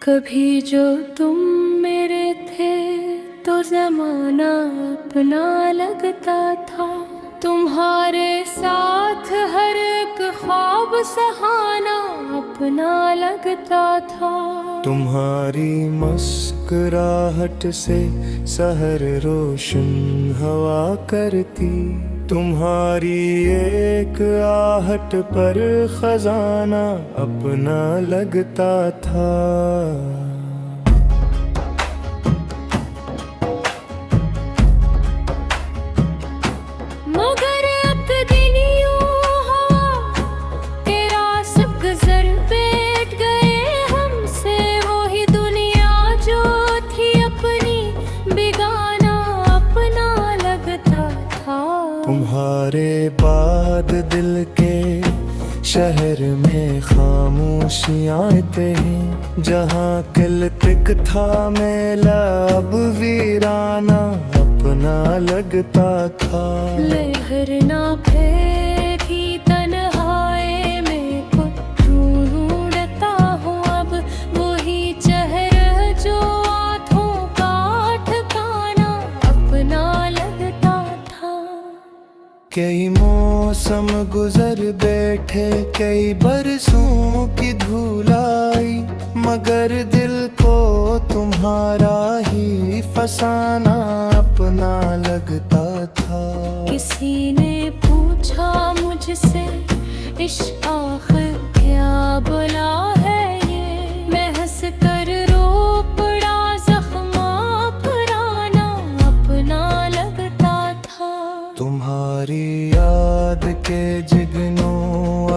कभी जो तुम मेरे थे तो जमाना अपना लगता था। तुम्हारे साथ हर एक ख्वाब सहाना अपना लगता था। तुम्हारी मुस्कुराहट से सहर रोशन हवा करती। तुम्हारी एक आहट पर खजाना अपना लगता था। मगर अब दिन यूं हुआ कि रास गुजर बैठ गए हमसे। वही दुनिया जो थी अपनी बेगाना अपना लगता था। तुम्हारे बाद दिल के शहर में खामोशियाँ थी। जहाँ किल तिक था मेला अब वीराना अपना लगता था। लहर ना फैली तन्हाई में खुद ढूंढता हूँ अब वही चेहरा जो आँखों का ठिकाना अपना लगता था। कई मौसम गुजर बैठे, कई बरसों की धूल आई, मगर दिल को तुम्हारा ही फसाना अपना लगता था। किसी ने पूछा मुझसे इश्क आखिर क्या बुला है ये। मैं हंस कर रो पड़ा जख्मा पुराना अपना लगता था। तुम्हारी याद के जिगनों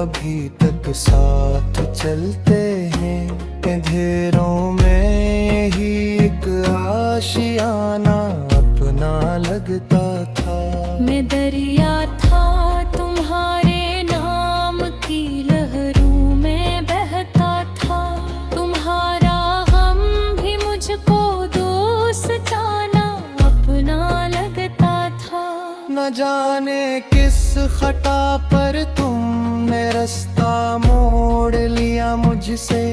अभी तक साथ चलते हैं। अंधेरों में ही एक आशियाना अपना लगता था। मैं दरिया था तुम्हारे नाम की लहरों में बहता था। तुम्हारा गम भी मुझको दोस्त जाना अपना लगता था। न जाने किस खता पर तुमने रास्ता मोड़ लिया मुझसे।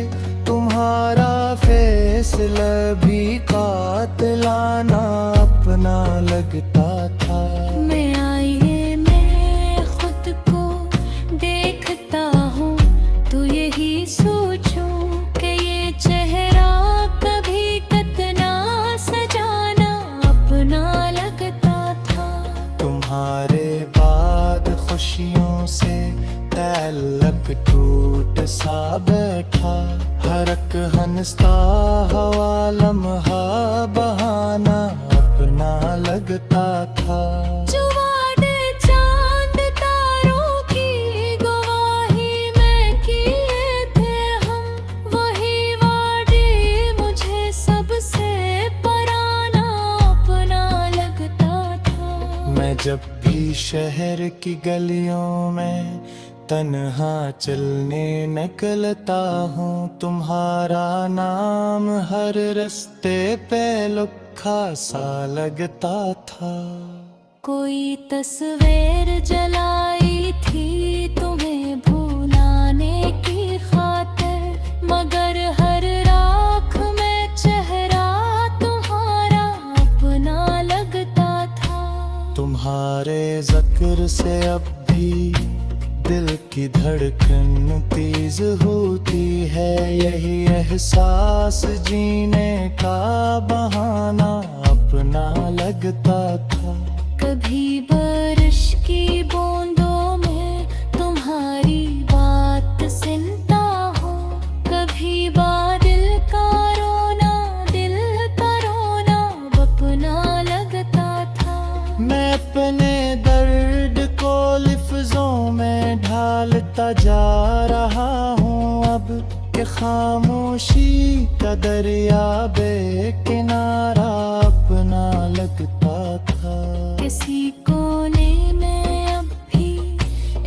तुम्हारा फैसला भी कातिलाना अपना लगता था। मैं आईने में खुद को देखता हूँ तो यही सोचूं कि ये चेहरा कभी कितना सजाना अपना लगता था। तुम्हारे बाद खुशियों से तल्लक टूट सा बैठा। हरक हंसता हवा लम्हा बहाना अपना लगता था। जो वादे चांद तारों की गवाही में किए थे हम, वही वादे मुझे सबसे पराना अपना लगता था। मैं जब भी शहर की गलियों में तन्हा चलने निकलता हूँ, तुम्हारा नाम हर रास्ते पे लुक्खा सा लगता था। कोई तस्वीर जलाई थी तुम्हें भुलाने की खातिर, मगर हर राख में चेहरा तुम्हारा अपना लगता था। तुम्हारे जिक्र से अब भी दिल की धड़कन तेज होती है। यही एहसास जीने का बहाना अपना लगता था। कभी बारिश की बूंदों में तुम्हारी बात सुनता हूँ, कभी बादल का रोना दिल का रोना अपना लगता था। मैं अपने दर्द को लफ्जों में ढालता जा रहा हूँ अब कि खामोशी का दरिया बेकिनारा अपना लगता था। किसी कोने में अब भी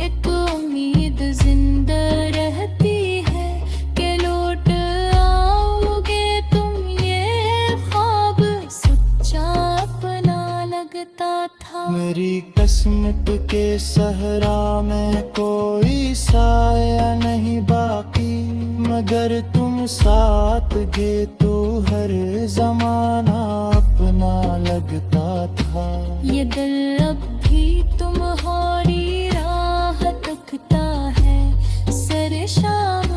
एक उम्मीद जिंदा रहती है कि लौट आओगे तुम, ये ख्वाब सच्चा अपना लगता था। मेरी किस्मत के सहरा में कोई साया नहीं बाकी, मगर तुम साथ गे तो हर जमाना अपना लगता था। ये दिल अब भी तुम्हारी राह तकता है, सर शाम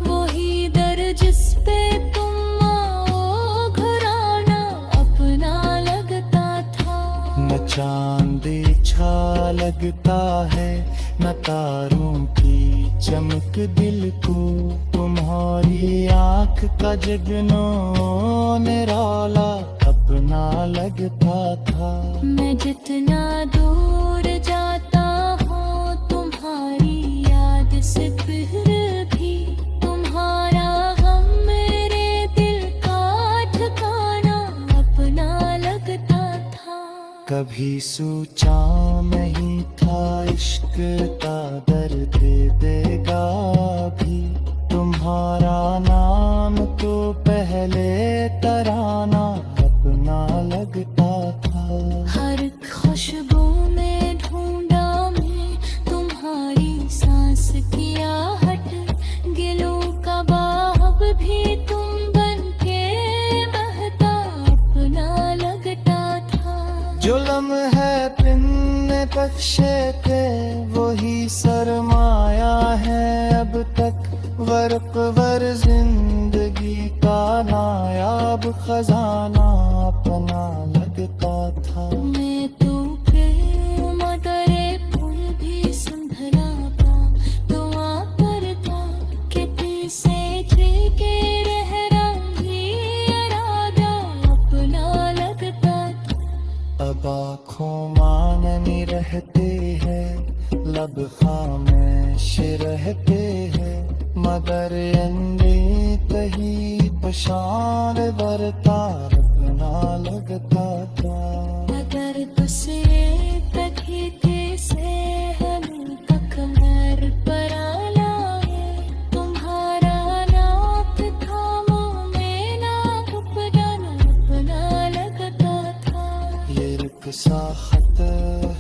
वही दर जिस पे तुम आओ घराना अपना लगता था। न चांदी छा लगता है न तारों की चमक दिल को, तुम्हारी आँख का जगनो निराला अपना लगता था। मैं जितना दूर जाता हूँ तुम्हारी याद से, फिर भी तुम्हारा गम मेरे दिल का ठिकाना अपना लगता था। कभी सोचा नहीं था इश्क का दर्द देगा भी, तुम्हारा नाम तो पहले तराना अपना लगता था। हर खुशबू में ढूंढा मैं तुम्हारी सांस की आहट, गिलों का बाग भी तुम बन के बहता अपना लगता था। जो लम्हे पिन्ने बख्शे थे वही सरमाया है अब तक, वर्क वर जिंदगी का नायाब खजाना अपना लगता था। मैं तो प्रेम तेरे फूल भी संभला पा, दुआ करता कि दिल से के रह रही इरादा अपना लगता था। अब आँखों माननी रहते हैं, लब खामोश रहते हैं, मगर अंदे कहीं पशान बरता अपना लगता था। अगर बस तक ही थे से हम तक मर पर लाए, तुम्हारा नाक थामो में ना घुपना अपना लगता था। ये रुख साखत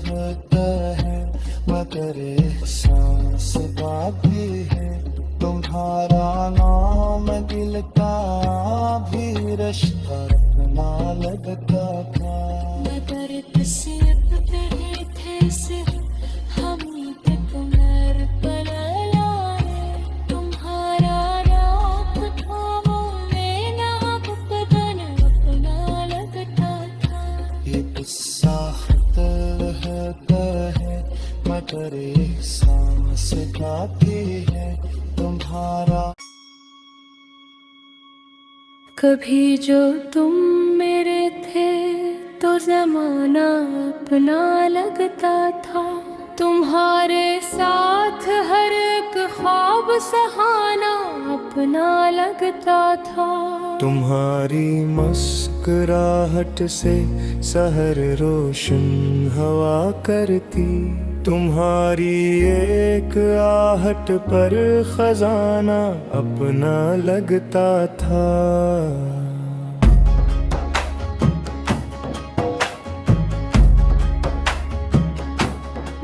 होता है मगर एहसास बाकी है, तुम्हारा नाम दिल का भी रिश्ता अपना लगता था। मगर नसीब तेरे थे सिर्फ हम तक मर पर लाए, तुम्हारा नाक थामो में ना घुपना अपना लगता था। ये गुस्सा होता है मगर एहसास बाकी है, तुम्हारा। कभी जो तुम मेरे थे तो जमाना अपना लगता था, तुम्हारे साथ हर एक ख्वाब सहाना अपना लगता था। तुम्हारी मुस्कुराहट से सहर रोशन हवा करती, तुम्हारी एक आहट पर खजाना अपना लगता था।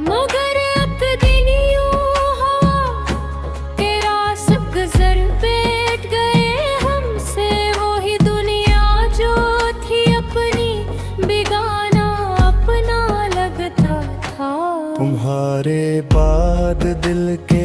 मगर अब दिन यूं हुआ कि रास गुजर बैठ गए हमसे, वही दुनिया जो थी अपनी बेगाना अपना लगता था। तुम्हारे बाद दिल के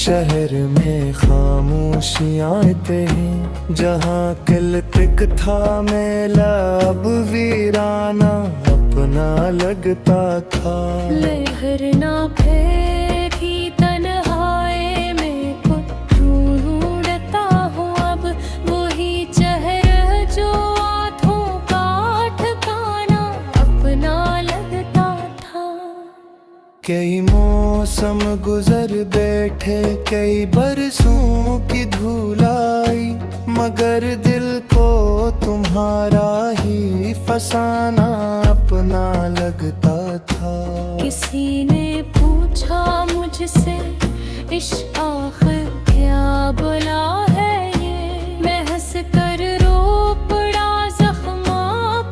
शहर में खामोशियाँ हैं, जहाँ किल तिक था मेला अब वीराना अपना लगता था। लहर ना फेरी तन्हाई में खुद ढूंढता हूँ अब, वही चेहरा जो आँखों का ठिकाना अपना लगता था। कई मौसम गुजर बैठे, कई बरसों की धूल आई, मगर दिल को तुम्हारा ही फसाना अपना लगता था। किसी ने पूछा मुझसे इश्क आखिर क्या बुला है ये, मैं हंस कर रो पड़ा जख्मा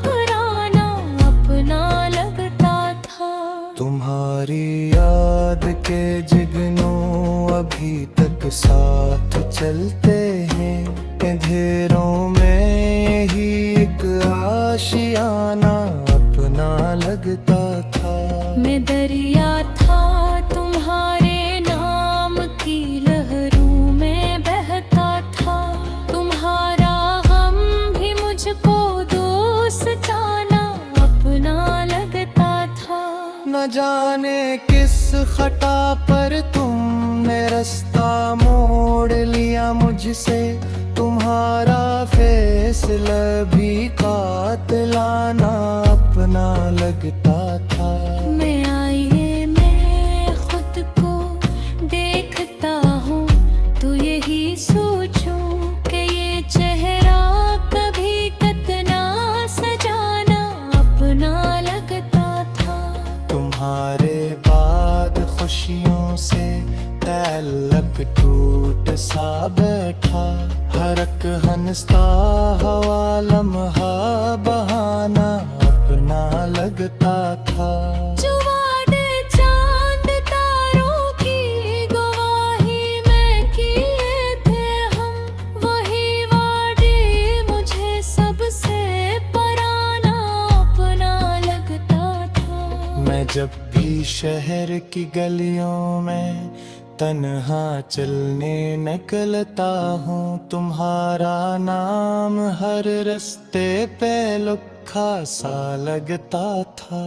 पुराना अपना लगता था। तुम्हारी याद के जिगनों अभी तक साथ चलते हैं, में अंधेरों में ही एक आशियाना अपना लगता था। मैं दरिया था तुम्हारे नाम की लहरों में बहता था। तुम्हारा गम भी मुझको दोस्ताना अपना लगता था। न जाने किस खता पर तुमने रास्ता मोड़ लिया मुझसे। तुम्हारा फैसला भी कातिलाना अपना लगता था। मैं आईने में खुद को देखता हूँ तो यही सोचूं कि ये चेहरा कभी कितना सजाना अपना लगता था। तुम्हारे बाद खुशियों से तल्लक टूट सा बैठा। हरक हंसता हवा लम्हा बहाना अपना लगता था। जो वादे चांद तारों की गवाही में किए थे हम, वही वादे मुझे सबसे पराना अपना लगता था। मैं जब भी शहर की गलियों में तन्हा चलने निकलता हूँ, तुम्हारा नाम हर रास्ते पे लुक्खा सा लगता था।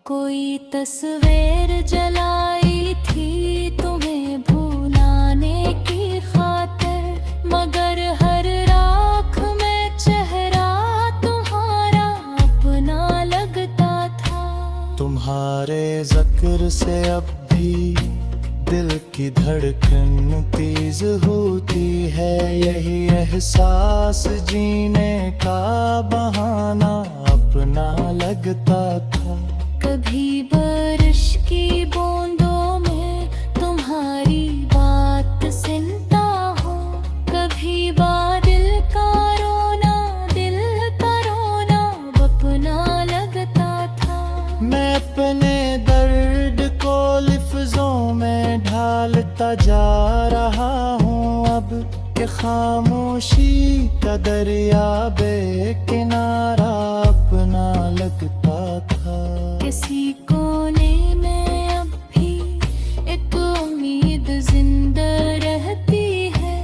कोई तस्वीर जलाई थी तुम्हें भुलाने की खातिर, मगर हर राख में चेहरा तुम्हारा अपना लगता था। तुम्हारे जिक्र से अब भी दिल की धड़कन तेज होती है। यही एहसास जीने का बहाना अपना लगता था। कभी बारिश की बूंदों में तुम्हारी बात सुनता हूँ, कभी बादल का रोना दिल का रोना अपना लगता था। मैं अपने दर्द को लफ्जों में ढालता जा रहा हूँ अब, कि खामोशी का दरिया बेकिनारा अपना लगता था। किसी कोने में अब भी एक उम्मीद जिंदा रहती है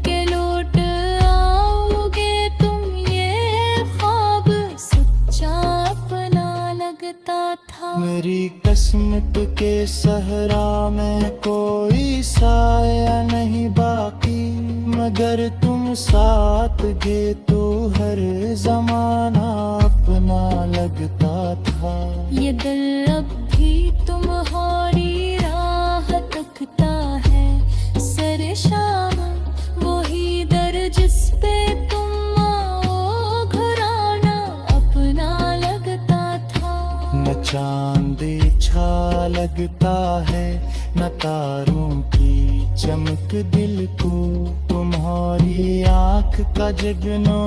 कि लौट आओगे तुम, ये ख्वाब सच्चा अपना लगता था। मेरी किस्मत के सहरा में कोई साया नहीं बाकी, मगर तुम साथ गे तो हर जमाना अपना लगता था। ये दिल अब भी तुम्हारी राह तकता है सर शाम, वही दर जिस पे तुम आओ घराना अपना लगता था। न चांदी छा लगता है न तारों की चमक दिल को। तुम्हारी आँख का जगनो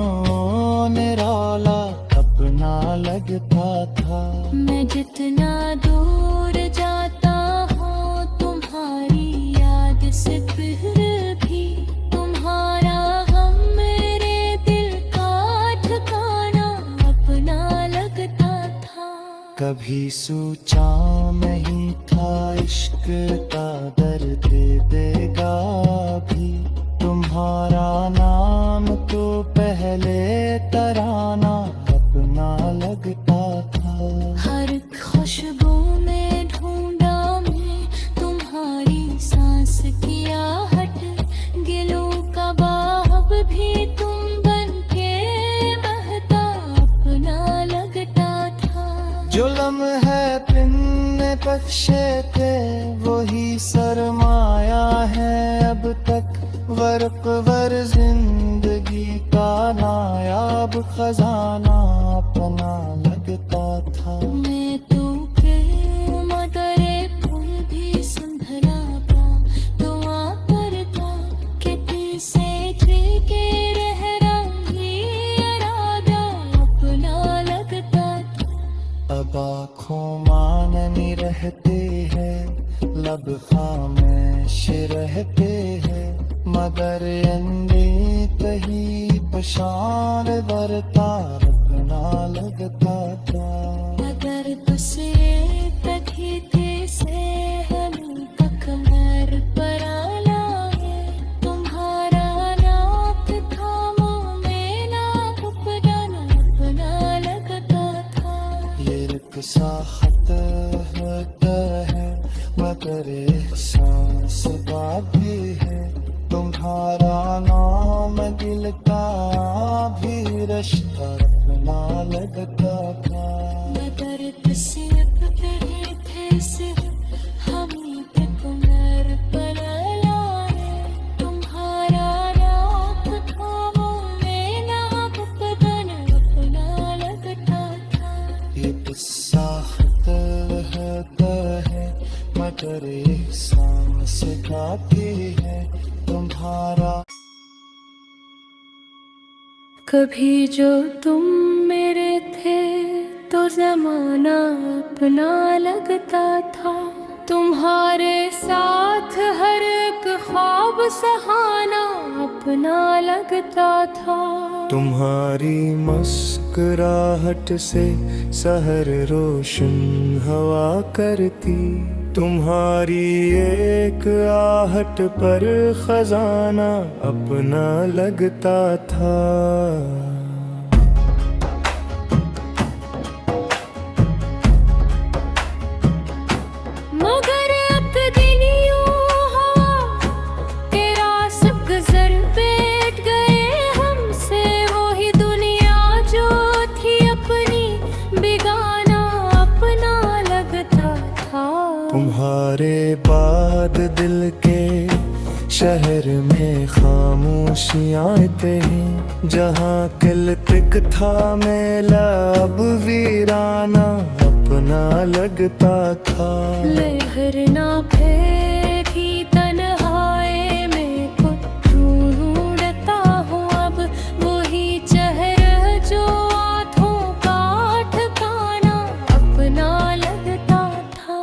निराला अपना लगता था। मैं जितना दूर जाता हूँ तुम्हारी याद से, फिर भी तुम्हारा गम मेरे दिल का ठिकाना अपना लगता था। कभी सोचा नहीं था इश्क का दर्द देगा भी, तुम्हारा नाम तो पहले तराना अपना लगता था। हर खुशबू में ढूंढा मैं तुम्हारी सांस की आहट, गिलों का बाब भी तुम बन के बहता अपना लगता था। जो लम्हे पिन्ने बख्शे थे वही सरमाया है अब तक, वर्क वर जिंदगी का नायाब खजाना अपना लगता था। मैं तो प्रेम मदरे फूल भी संभला पा, दुआ करता कि दिल से के रह रही इरादा अपना लगता था। अब आँखों माननी रहते हैं, लब खामोश रहते हैं, मगर अंधेरे कहीं पशान बरता अपना लगता था। अगर बस ये तकी थी से हमें तक मर पर आला है, तुम्हारा नाक थामा में नाक अपना लगता था। ये रिक्शा खत होता है मगर एक सांस बाकी है, तुम्हारा नाम दिल का भी रिश्ता अपना लगता था। दर्द से अब रहे थे सिर्फ हम तक मर पर आला है, तुम्हारा नाक थामा में नाक अपना लगता था। ये किस्सा खत होता है मगर एक सांस बाकी है, तुम्हारा। कभी जो तुम मेरे थे तो जमाना अपना लगता था, तुम्हारे साथ हर एक ख्वाब सहाना अपना लगता था। तुम्हारी मुस्कुराहट से सहर रोशन हवा करती, तुम्हारी एक आहट पर खजाना अपना लगता था। मगर अब दिन यूं हुआ कि रास गुजर बैठ गए हमसे, वही दुनिया जो थी अपनी बेगाना अपना लगता था। तुम्हारे बाद दिल के शहर में खामोशियाँ हैं, जहाँ किल तिक था मेला अब वीराना अपना लगता था। लहर ना फेरी तन्हाई में खुद ढूंढता हूँ अब, वही चेहरा जो आँखों का ठिकाना अपना लगता था।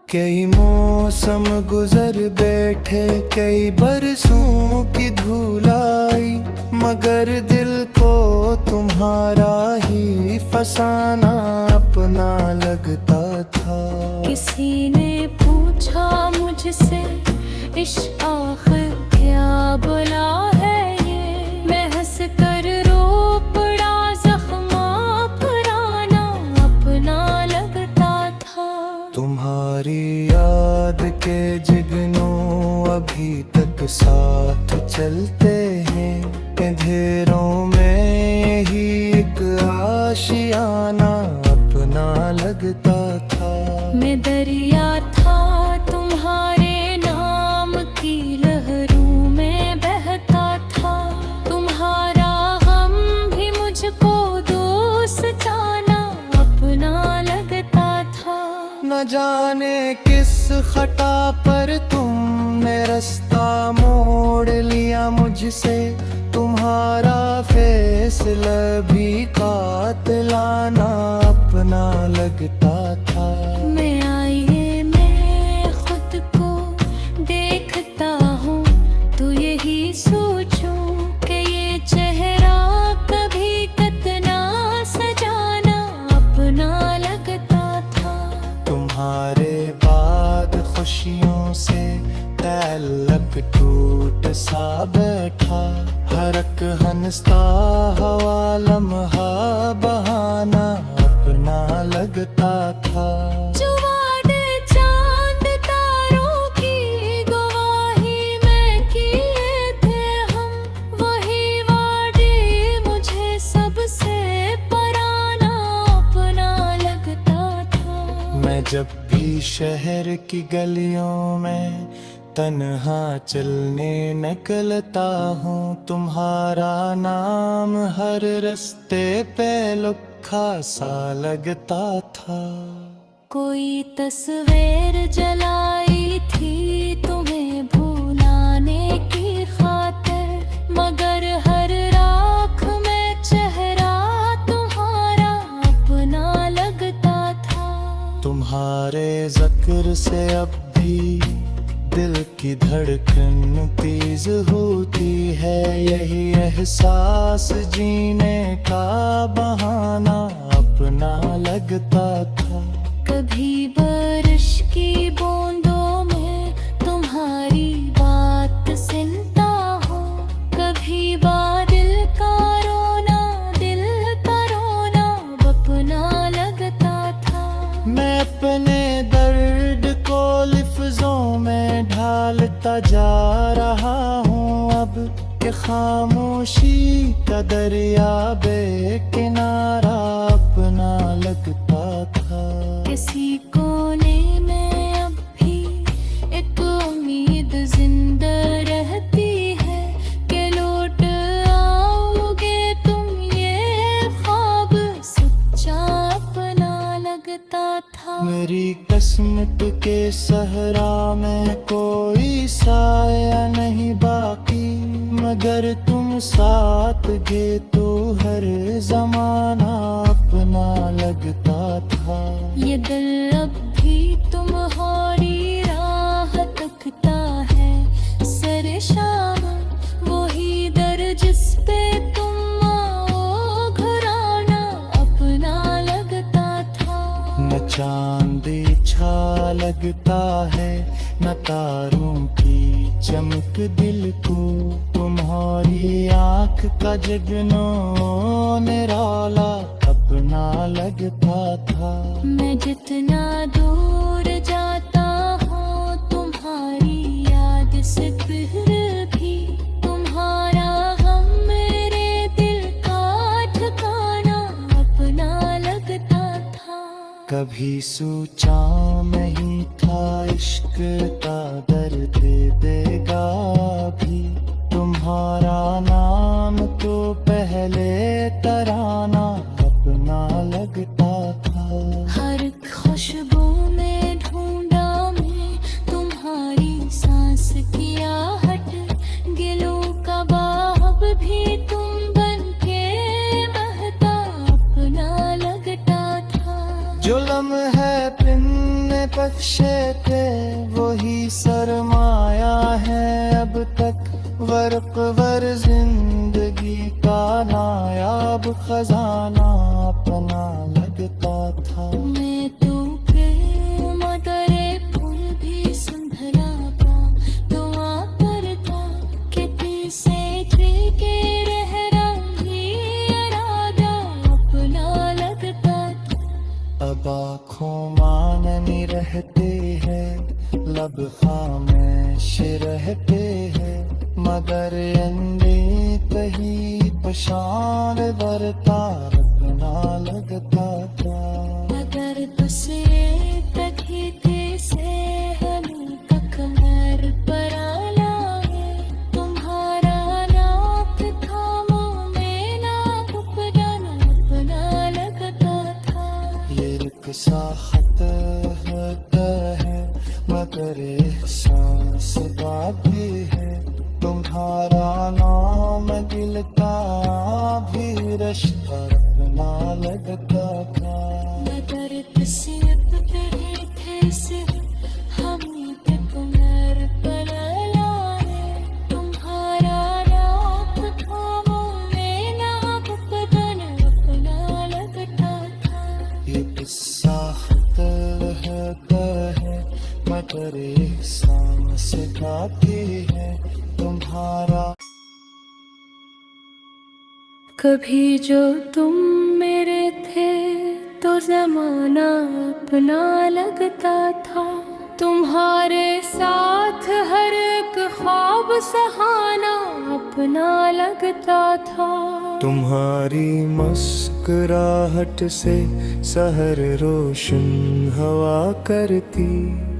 कई मौसम गुजर बैठे, कई बरसों की धूल आई, मगर दिल को तुम्हारा ही फसाना अपना लगता था। किसी ने पूछा मुझसे इश्क आखिर क्या बुला है ये, मैं हंस कर रो पड़ा जख्मा पुराना अपना लगता था। तुम्हारी याद के जिगनों अभी तक साथ चलते हैं, अंधेरों में ही एक आशियाना अपना लगता था। मैं दरिया था तुम्हारे नाम की लहरों में बहता था, तुम्हारा गम भी मुझको दोस्त जाना अपना लगता था। न जाने किस खता पर तुमने रास्ता मोड़ लिया मुझसे, तुम्हारा फैसला भी कातिलाना अपना लगता था। मैं आईने में खुद को देखता हूँ तो यही सोचूं कि ये चेहरा कभी कितना सजाना अपना लगता था। तुम्हारे बाद खुशियों से तल्लक टूट सा बैठा, हरक हंसता हवा लम्हा बहाना अपना लगता था। जो वादे चांद तारों की गवाही में किए थे हम, वही वादे मुझे सबसे पराना अपना लगता था। मैं जब भी शहर की गलियों में तन्हा चलने निकलता हूँ, तुम्हारा नाम हर रास्ते पे लुखा सा लगता था। कोई तस्वीर जलाई थी तुम्हें भुलाने की खातिर, मगर हर राख में चेहरा तुम्हारा अपना लगता था। तुम्हारे जिक्र से अब भी दिल की धड़कन तेज होती है, यही एहसास जीने का बहाना अपना लगता था। कभी बारिश की बूंदों में तुम्हारी बात सुनता हूँ, कभी बादल का रोना दिल का रोना अपना लगता था। मैं अपने दर्द को लिफ्ज़ों में ढालता जा रहा हूँ अब कि खामोशी का दरिया बेकिनारा अपना लगता था। किसी कोने में अब भी एक उम्मीद जिंदा रहती है कि लौट आओगे तुम, ये ख्वाब सच्चा अपना लगता था। मेरी किस्मत के सहरा में कोई साया नहीं बाकी, मगर तुम साथ गे तो हर जमाना अपना लगता था। ये दिल अब भी तुम्हारी राह तकता है, सर शाम वही दर जिस पे तुम आओ घराना अपना लगता था। न चांदी छा लगता है न तारों की चमक दिल को, तुम्हारी आँख का जगनो निराला अपना लगता था। मैं जितना दूर जाता हूँ तुम्हारी याद से, फिर भी तुम्हारा गम मेरे दिल का ठिकाना अपना लगता था। कभी सोचा नहीं था इश्क का दर्द देगा भी, तुम्हारा नाम तो पहले तराना अपना लगता था। हर खुशबू में ढूंढा मैं तुम्हारी सांस की आहट, गिलों का बाब भी तुम बन के बहता अपना लगता था। जो लम्हे पिन्ने पक्षे थे वही सरमाया है अब तक, वर्क वर जिंदगी का नायाब खजाना अपना लगता था। मैं तो प्रेम तेरे फूल भी संभला पा, दुआ करता कि से के रह रही इरादा अपना लगता था। अब आँखों माननी रहते हैं, लब खामोश रहते हैं, मगर अंदे कहीं पशान बरता अपना लगता था। मगर बस एक ही थे से हमें कमर पर आला है, तुम्हारा नाक थामो में नाक पजाना अपना लगता था। ये एक साखत है मगर एहसास बाकी है, तुम्हारा नाम दिल का भी रिश्ता अपना लगता था। मगर नसीब तेरे थे से हमें कमर पर आला है, तुम्हारा नाक थामो में नाक पजाना अपना लगता था। ये किस्सा है मगर एहसास बाकी है, तुम्हारा। कभी जो तुम मेरे थे तो जमाना अपना लगता था, तुम्हारे साथ हर एक ख्वाब सहाना अपना लगता था। तुम्हारी मुस्कुराहट से सहर रोशन हवा करती,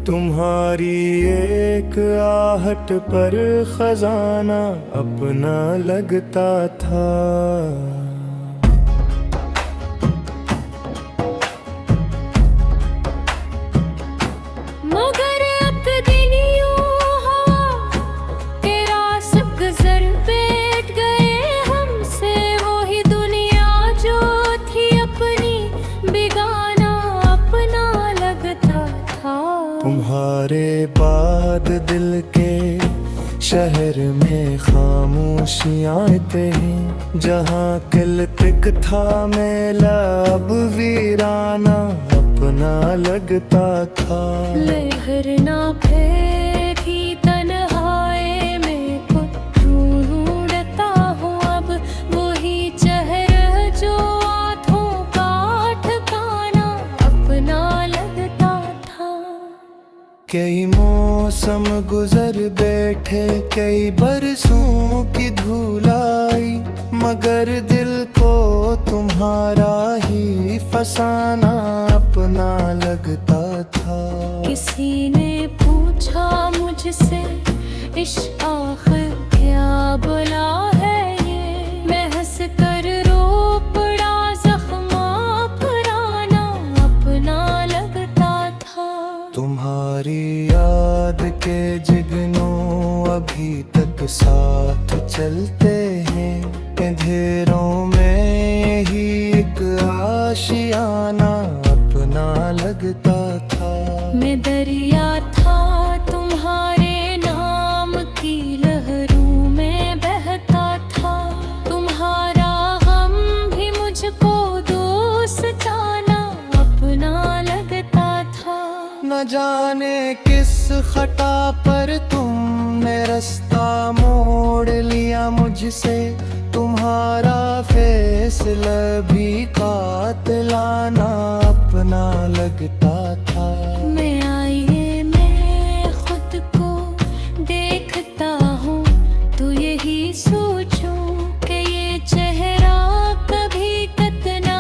तुम्हारी एक आहट पर खजाना अपना लगता था। मगर अब दिन यूं हुआ कि रास गुजर बैठ गए हमसे, वही दुनिया जो थी अपनी बेगाना अपना लगता था। तुम्हारे बाद दिल के शहर में खामोशियाँ हैं, जहाँ किलतिक था मेला अब वीराना अपना लगता था। लहर ना फेंकी तन्हाई में खुद ढूंढता हूँ अब वही चेहरा जो आँखों का ठिकाना अपना लगता था। कई मौसम गुजर बैठे, कई बरसों की धूल आई, मगर दिल को तुम्हारा ही फसाना अपना लगता था। किसी ने पूछा मुझसे इश्क आखिर क्या बुला है ये, मैं हंस कर रो पड़ा जख्मा पुराना अपना लगता था। तुम्हारी याद के जिगनों अभी तक साथ चलते हैं, अंधेरों में ही एक आशियाना अपना लगता था। मैं दरिया था तुम्हारे नाम की लहरों में बहता था, तुम्हारा गम भी मुझको दोस्ताना अपना लगता था। न जाने किस खता पर तुमने रास्ता मोड़ लिया मुझसे, तुम्हारा फैसला भी कातिलाना अपना लगता था। मैं आईने में खुद को देखता हूँ तो यही सोचूं कि ये चेहरा कभी कितना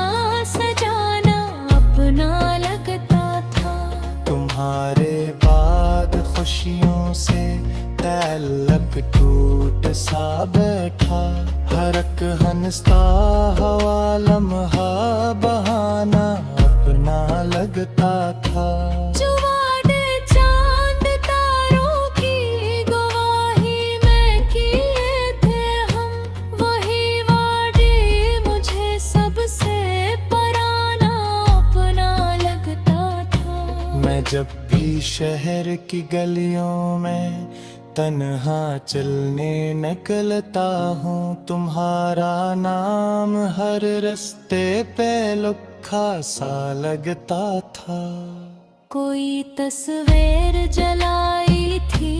सजाना अपना लगता था। तुम्हारे बाद खुशियों से तल्लक टूट सा बैठा, हरक हंसता हवा लम्हा बहाना अपना लगता था। जो वादे चांद तारों की गवाही में किए थे हम, वही वादे मुझे सबसे पराना अपना लगता था। मैं जब भी शहर की गलियों में तन्हा चलने निकलता हूँ, तुम्हारा नाम हर रास्ते पे लुखा सा लगता था। कोई तस्वीर जलाई थी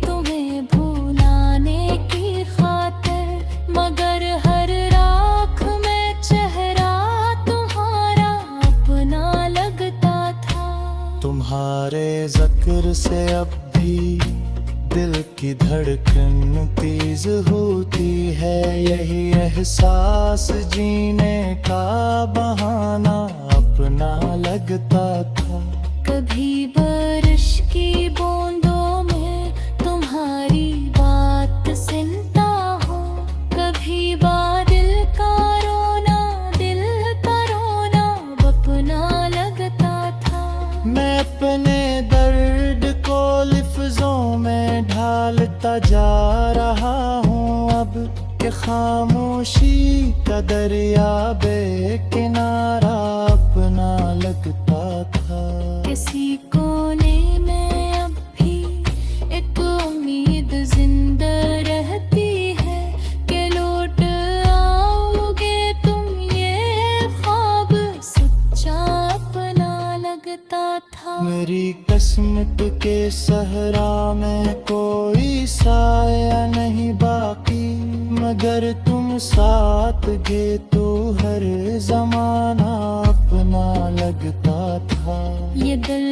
तुम्हें भुलाने की खातिर, मगर हर राख में चेहरा तुम्हारा अपना लगता था। तुम्हारे जिक्र से अब भी दिल की धड़कन तेज होती है, यही एहसास जीने का बहाना अपना लगता था। कभी बारिश की बूंदों में तुम्हारी बात सुनता हूँ, कभी बादल का रोना दिल का रोना अपना लगता था। मैं अपने दर्द को लिफ्जों में ढालता जा रहा हूँ अब, कि खामोशी का दरिया बेकिनारा अपना लगता था। किसी कोने में अब भी एक उम्मीद जिंदा रहती है कि लौट आओगे तुम, ये ख्वाब सच्चा अपना लगता था। मेरी किस्मत के सहरा में कोई साया नहीं बाकी, मगर तुम साथ गे तो हर जमाना अपना लगता था। ये दिल